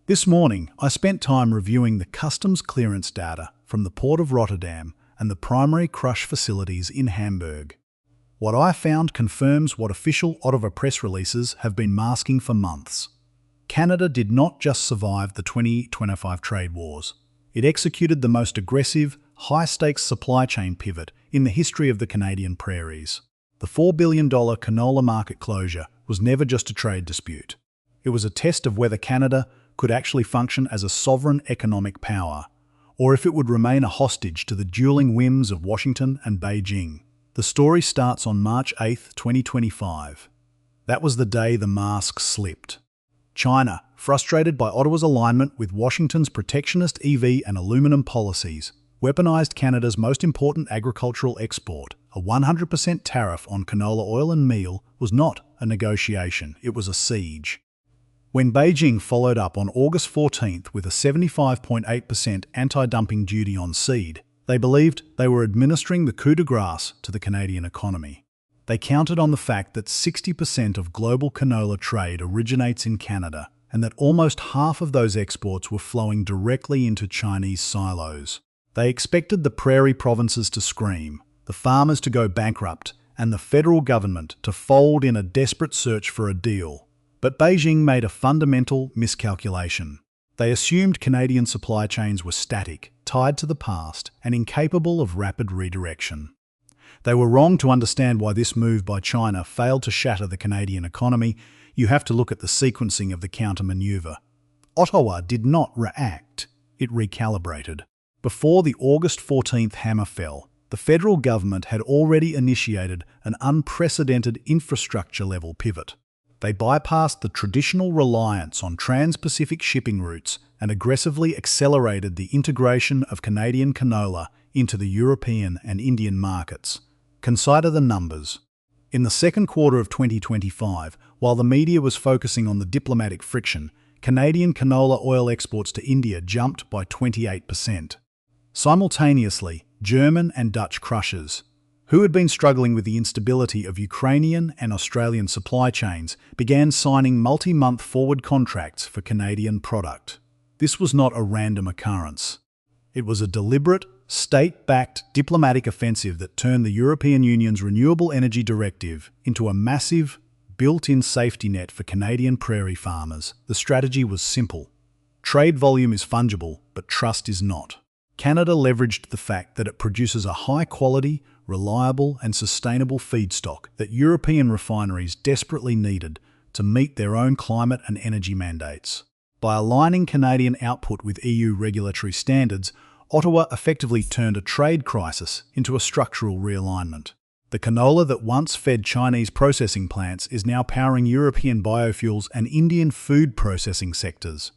This morning, I spent time reviewing the customs clearance data from the Port of Rotterdam and the primary crush facilities in Hamburg. What I found confirms what official Ottawa press releases have been masking for months. Canada did not just survive the 2025 trade wars. It executed the most aggressive, high-stakes supply chain pivot in the history of the Canadian prairies. The $4 billion canola market closure was never just a trade dispute. It was a test of whether Canada could actually function as a sovereign economic power, or if it would remain a hostage to the dueling whims of Washington and Beijing. The story starts on March 8, 2025. That was the day the mask slipped. China, frustrated by Ottawa's alignment with Washington's protectionist EV and aluminum policies, weaponized Canada's most important agricultural export. A 100% tariff on canola oil and meal was not a negotiation, it was a siege. When Beijing followed up on August 14th with a 75.8% anti-dumping duty on seed, they believed they were administering the coup de grace to the Canadian economy. They counted on the fact that 60% of global canola trade originates in Canada, and that almost half of those exports were flowing directly into Chinese silos. They expected the prairie provinces to scream, the farmers to go bankrupt, and the federal government to fold in a desperate search for a deal. But Beijing made a fundamental miscalculation. They assumed Canadian supply chains were static, tied to the past, and incapable of rapid redirection. They were wrong to understand why this move by China failed to shatter the Canadian economy. You have to look at the sequencing of the counter-maneuver. Ottawa did not react, it recalibrated. Before the August 14th hammer fell, the federal government had already initiated an unprecedented infrastructure-level pivot. They bypassed the traditional reliance on trans-Pacific shipping routes and aggressively accelerated the integration of Canadian canola into the European and Indian markets. Consider the numbers. In the second quarter of 2025, while the media was focusing on the diplomatic friction, Canadian canola oil exports to India jumped by 28%. Simultaneously, German and Dutch crushers, who had been struggling with the instability of Ukrainian and Australian supply chains, began signing multi-month forward contracts for Canadian product. This was not a random occurrence. It was a deliberate, state-backed diplomatic offensive that turned the European Union's Renewable Energy Directive into a massive, built-in safety net for Canadian prairie farmers. The strategy was simple. Trade volume is fungible, but trust is not. Canada leveraged the fact that it produces a high-quality, reliable and sustainable feedstock that European refineries desperately needed to meet their own climate and energy mandates. By aligning Canadian output with EU regulatory standards, Ottawa effectively turned a trade crisis into a structural realignment. The canola that once fed Chinese processing plants is now powering European biofuels and Indian food processing sectors.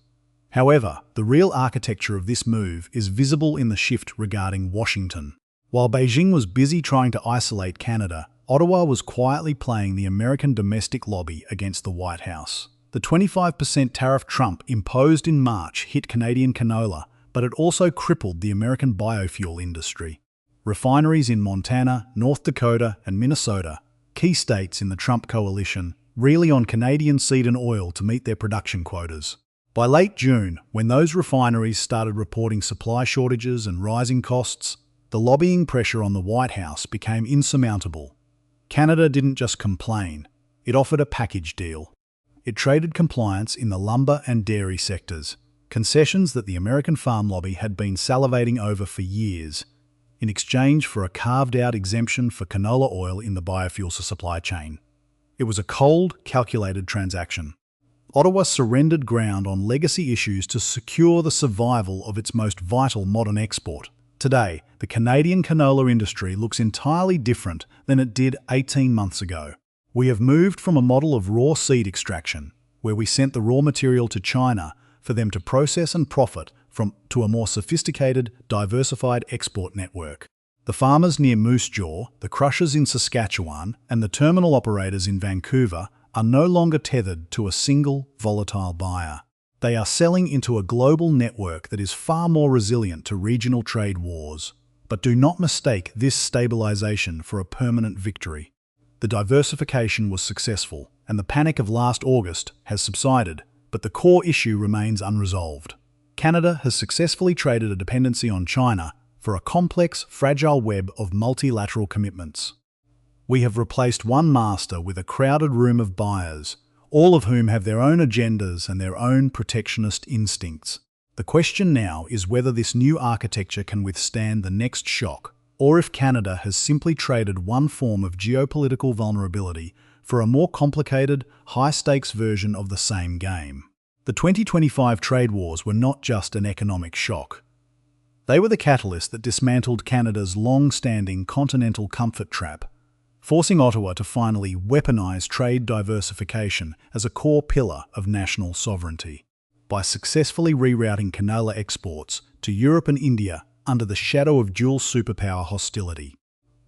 However, the real architecture of this move is visible in the shift regarding Washington. While Beijing was busy trying to isolate Canada, Ottawa was quietly playing the American domestic lobby against the White House. The 25% tariff Trump imposed in March hit Canadian canola, but it also crippled the American biofuel industry. Refineries in Montana, North Dakota, and Minnesota, key states in the Trump coalition, rely on Canadian seed and oil to meet their production quotas. By late June, when those refineries started reporting supply shortages and rising costs, the lobbying pressure on the White House became insurmountable. Canada didn't just complain, it offered a package deal. It traded compliance in the lumber and dairy sectors, concessions that the American farm lobby had been salivating over for years, in exchange for a carved-out exemption for canola oil in the biofuels supply chain. It was a cold, calculated transaction. Ottawa surrendered ground on legacy issues to secure the survival of its most vital modern export. Today, the Canadian canola industry looks entirely different than it did 18 months ago. We have moved from a model of raw seed extraction, where we sent the raw material to China for them to process and profit from, to a more sophisticated, diversified export network. The farmers near Moose Jaw, the crushers in Saskatchewan, and the terminal operators in Vancouver are no longer tethered to a single, volatile buyer. They are selling into a global network that is far more resilient to regional trade wars. But do not mistake this stabilization for a permanent victory. The diversification was successful, and the panic of last August has subsided, but but the core issue remains unresolved. Canada has successfully traded a dependency on China for a complex, fragile web of multilateral commitments. We have replaced one master with a crowded room of buyers, all of whom have their own agendas and their own protectionist instincts. The question now is whether this new architecture can withstand the next shock, or if Canada has simply traded one form of geopolitical vulnerability for a more complicated, high-stakes version of the same game. The 2025 trade wars were not just an economic shock. They were the catalyst that dismantled Canada's long-standing continental comfort trap, forcing Ottawa to finally weaponize trade diversification as a core pillar of national sovereignty. By successfully rerouting canola exports to Europe and India under the shadow of dual superpower hostility,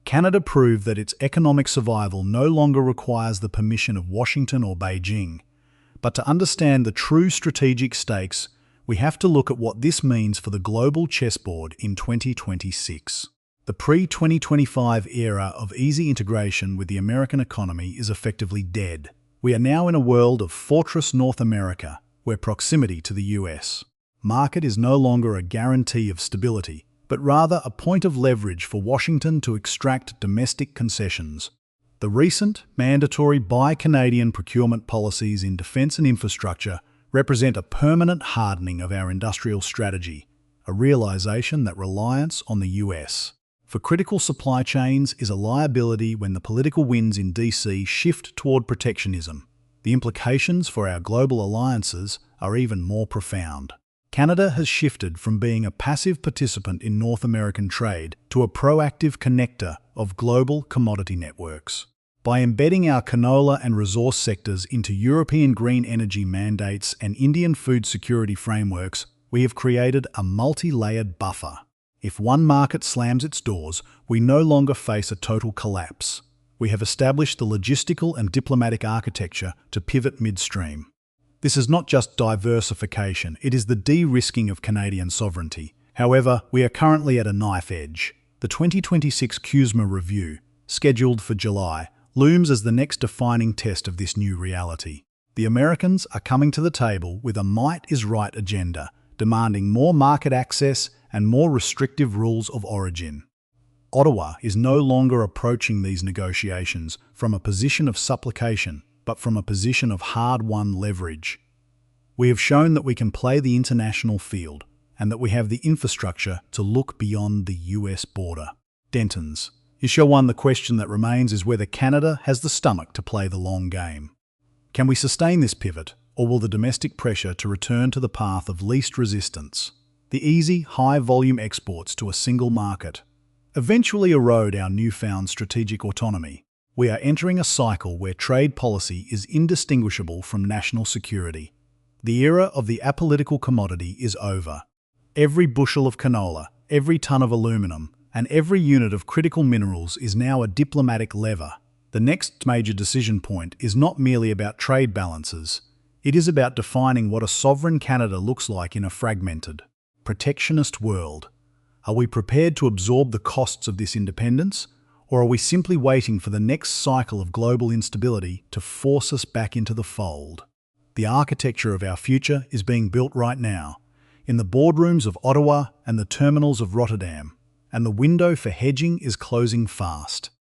Canada proved that its economic survival no longer requires the permission of Washington or Beijing. But to understand the true strategic stakes, we have to look at what this means for the global chessboard in 2026. The pre-2025 era of easy integration with the American economy is effectively dead. We are now in a world of Fortress North America, where proximity to the US market is no longer a guarantee of stability, but rather a point of leverage for Washington to extract domestic concessions. The recent mandatory Buy Canadian procurement policies in defence and infrastructure represent a permanent hardening of our industrial strategy, a realisation that reliance on the US for critical supply chains is a liability when the political winds in DC shift toward protectionism. The implications for our global alliances are even more profound. Canada has shifted from being a passive participant in North American trade to a proactive connector of global commodity networks. By embedding our canola and resource sectors into European green energy mandates and Indian food security frameworks, we have created a multi-layered buffer. If one market slams its doors, we no longer face a total collapse. We have established the logistical and diplomatic architecture to pivot midstream. This is not just diversification, it is the de-risking of Canadian sovereignty. However, we are currently at a knife edge. The 2026 CUSMA review, scheduled for July, looms as the next defining test of this new reality. The Americans are coming to the table with a might is right agenda, demanding more market access and more restrictive rules of origin. Ottawa is no longer approaching these negotiations from a position of supplication, but from a position of hard-won leverage. We have shown that we can play the international field and that we have the infrastructure to look beyond the US border. Dentons. Issue 1, the question that remains is whether Canada has the stomach to play the long game. Can we sustain this pivot, or will the domestic pressure to return to the path of least resistance, the easy, high-volume exports to a single market, eventually erode our newfound strategic autonomy? We are entering a cycle where trade policy is indistinguishable from national security. The era of the apolitical commodity is over. Every bushel of canola, every ton of aluminum, and every unit of critical minerals is now a diplomatic lever. The next major decision point is not merely about trade balances. It is about defining what a sovereign Canada looks like in a fragmented, protectionist world. Are we prepared to absorb the costs of this independence? Or are we simply waiting for the next cycle of global instability to force us back into the fold? The architecture of our future is being built right now, in the boardrooms of Ottawa and the terminals of Rotterdam, and the window for hedging is closing fast.